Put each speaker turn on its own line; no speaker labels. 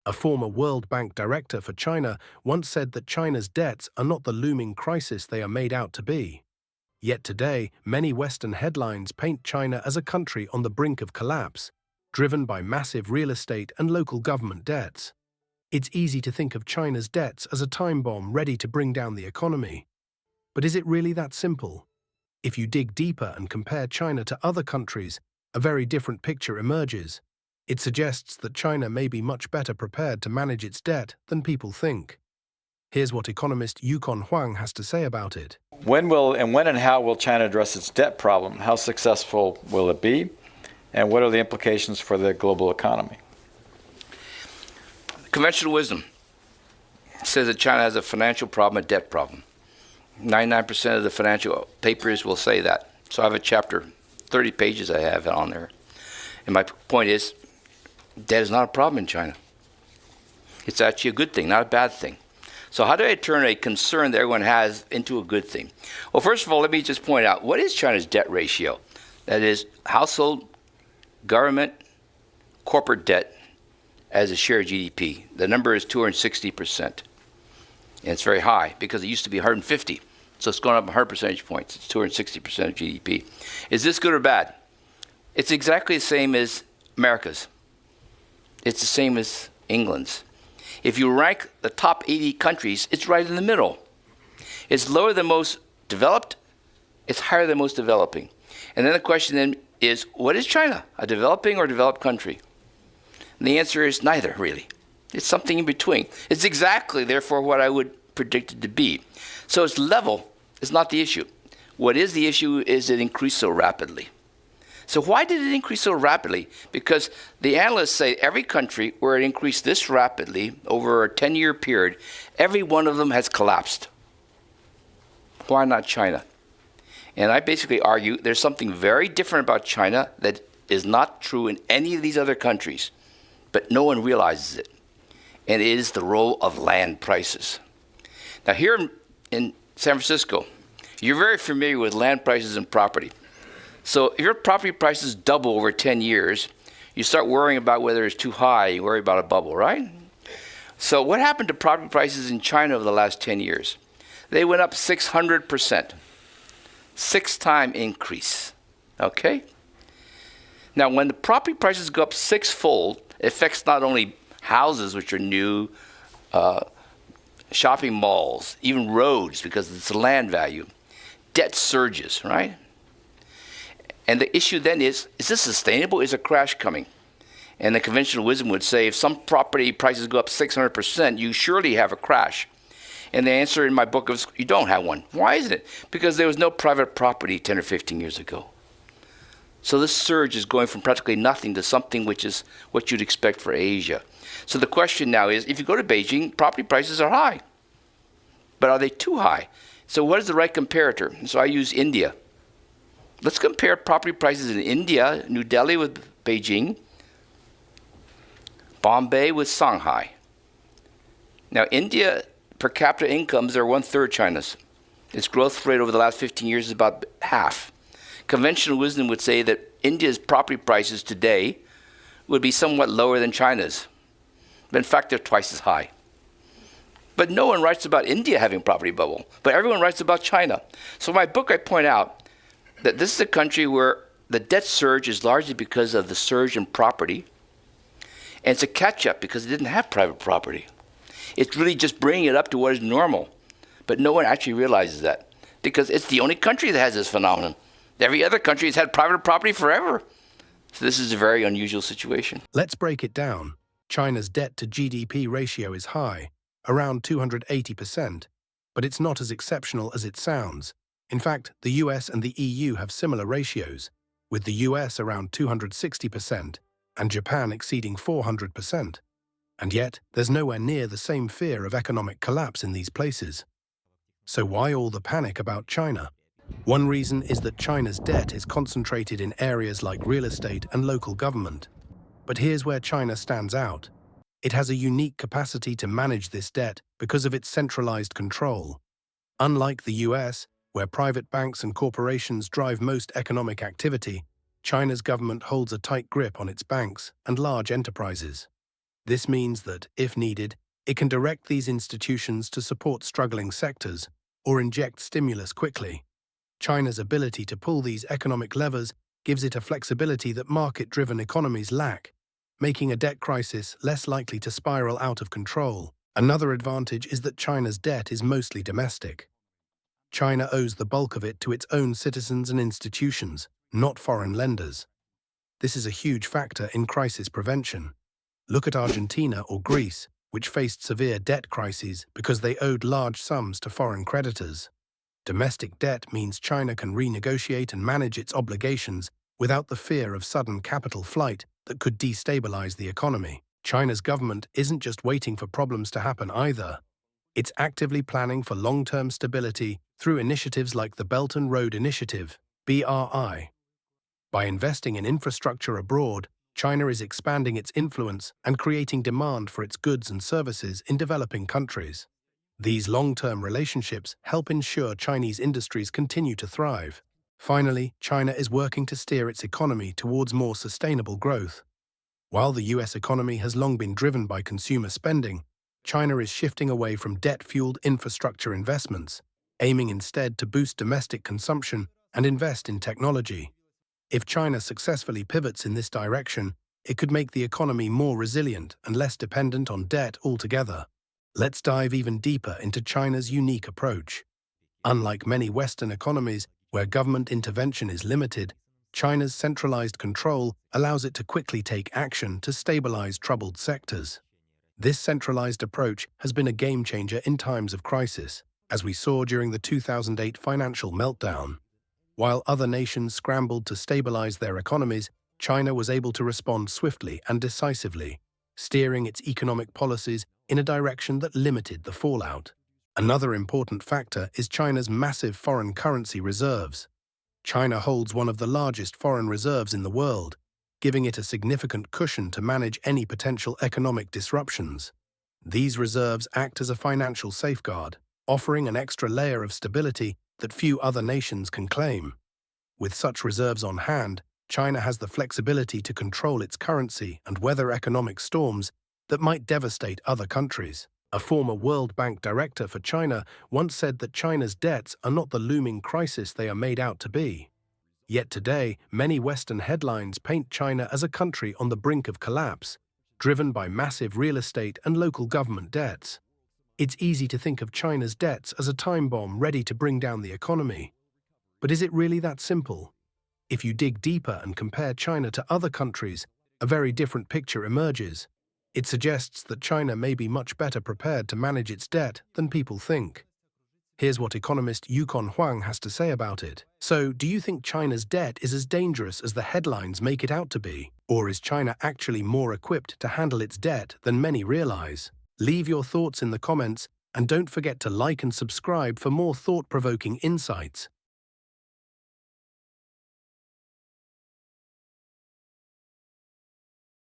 A former World Bank director for China once said that China's debts are not the looming crisis they are made out to be. Yet today, many Western headlines paint China as a country on the brink of collapse, driven by massive real estate and local government debts. It's easy to think of China's debts as a time bomb ready to bring down the economy. But is it really that simple? If you dig deeper and compare China to other countries, a very different picture emerges. It suggests that China may be much better prepared to manage its debt than people think. Here's what economist Yukon Huang has to say about it.
When and how will China address its debt problem? How successful will it be? And what are the implications for the global economy?
Conventional wisdom says that China has a financial problem, a debt problem. 99% of the financial papers will say that. So I have a chapter, 30 pages I have on there. And my point is, debt is not a problem in China. It's actually a good thing, not a bad thing. So how do I turn a concern that everyone has into a good thing? Well, first of all, let me just point out, what is China's debt ratio? That is, household, government, corporate debt as a share of GDP. The number is 260%. And it's very high because it used to be 150. So it's gone up 100 percentage points. It's 260% of GDP. Is this good or bad? It's exactly the same as America's. It's the same as England's. If you rank the top 80 countries, it's right in the middle. It's lower than most developed. It's higher than most developing. And then the question then is, what is China? A developing or developed country? And the answer is neither, really. It's something in between. It's exactly, therefore, what I would predict it to be. So it's level is not the issue. What is the issue is it increased so rapidly. So why did it increase so rapidly? Because the analysts say every country where it increased this rapidly over a 10-year period, every one of them has collapsed. Why not China? And I basically argue there's something very different about China that is not true in any of these other countries, but no one realizes it. And it is the role of land prices. Now here in San Francisco, you're very familiar with land prices and property. So if your property prices double over 10 years, you start worrying about whether it's too high, you worry about a bubble, right? So what happened to property prices in China over the last 10 years? They went up 600%. 6-time increase, okay? Now when the property prices go up sixfold, it affects not only houses, which are new, shopping malls, even roads, because it's the land value. Debt surges, right? And the issue then is this sustainable? Is a crash coming? And the conventional wisdom would say, if some property prices go up 600%, you surely have a crash. And the answer in my book is, you don't have one. Why isn't it? Because there was no private property 10 or 15 years ago. So this surge is going from practically nothing to something which is what you'd expect for Asia. So the question now is, if you go to Beijing, property prices are high. But are they too high? So what is the right comparator? So I use India. Let's compare property prices in India, New Delhi with Beijing, Bombay with Shanghai. Now India per capita incomes are 1/3 China's. Its growth rate over the last 15 years is about half. Conventional wisdom would say that India's property prices today would be somewhat lower than China's. But in fact, they're twice as high. But no one writes about India having a property bubble, but everyone writes about China. So in my book, I point out that this is a country where the debt surge is largely because of the surge in property, and it's a catch-up because it didn't have private property. It's really just bringing it up to what is normal, but no one actually realizes that because it's the only country that has this phenomenon. Every other country has had private property forever. So this is a very unusual situation.
Let's break it down. China's debt to GDP ratio is high, around 280%, but it's not as exceptional as it sounds. In fact, the US and the EU have similar ratios, with the US around 260% and Japan exceeding 400%. And yet, there's nowhere near the same fear of economic collapse in these places. So why all the panic about China? One reason is that China's debt is concentrated in areas like real estate and local government. But here's where China stands out. It has a unique capacity to manage this debt because of its centralized control. Unlike the US, where private banks and corporations drive most economic activity, China's government holds a tight grip on its banks and large enterprises. This means that, if needed, it can direct these institutions to support struggling sectors or inject stimulus quickly. China's ability to pull these economic levers gives it a flexibility that market-driven economies lack, making a debt crisis less likely to spiral out of control. Another advantage is that China's debt is mostly domestic. China owes the bulk of it to its own citizens and institutions, not foreign lenders. This is a huge factor in crisis prevention. Look at Argentina or Greece, which faced severe debt crises because they owed large sums to foreign creditors. Domestic debt means China can renegotiate and manage its obligations without the fear of sudden capital flight that could destabilize the economy. China's government isn't just waiting for problems to happen either. It's actively planning for long-term stability through initiatives like the Belt and Road Initiative, BRI. By investing in infrastructure abroad, China is expanding its influence and creating demand for its goods and services in developing countries. These long-term relationships help ensure Chinese industries continue to thrive. Finally, China is working to steer its economy towards more sustainable growth. While the US economy has long been driven by consumer spending, China is shifting away from debt-fueled infrastructure investments, aiming instead to boost domestic consumption and invest in technology. If China successfully pivots in this direction, it could make the economy more resilient and less dependent on debt altogether. Let's dive even deeper into China's unique approach. Unlike many Western economies where government intervention is limited, China's centralized control allows it to quickly take action to stabilize troubled sectors. This centralized approach has been a game-changer in times of crisis, as we saw during the 2008 financial meltdown. While other nations scrambled to stabilize their economies, China was able to respond swiftly and decisively, steering its economic policies in a direction that limited the fallout. Another important factor is China's massive foreign currency reserves. China holds one of the largest foreign reserves in the world, giving it a significant cushion to manage any potential economic disruptions. These reserves act as a financial safeguard, offering an extra layer of stability that few other nations can claim. With such reserves on hand, China has the flexibility to control its currency and weather economic storms that might devastate other countries. A former World Bank director for China once said that China's debts are not the looming crisis they are made out to be. Yet today, many Western headlines paint China as a country on the brink of collapse, driven by massive real estate and local government debts. It's easy to think of China's debts as a time bomb ready to bring down the economy. But is it really that simple? If you dig deeper and compare China to other countries, a very different picture emerges. It suggests that China may be much better prepared to manage its debt than people think. Here's what economist Yukon Huang has to say about it. So, do you think China's debt is as dangerous as the headlines make it out to be? Or is China actually more equipped to handle its debt than many realize? Leave your thoughts in the comments, and don't forget to like and subscribe for more thought-provoking insights.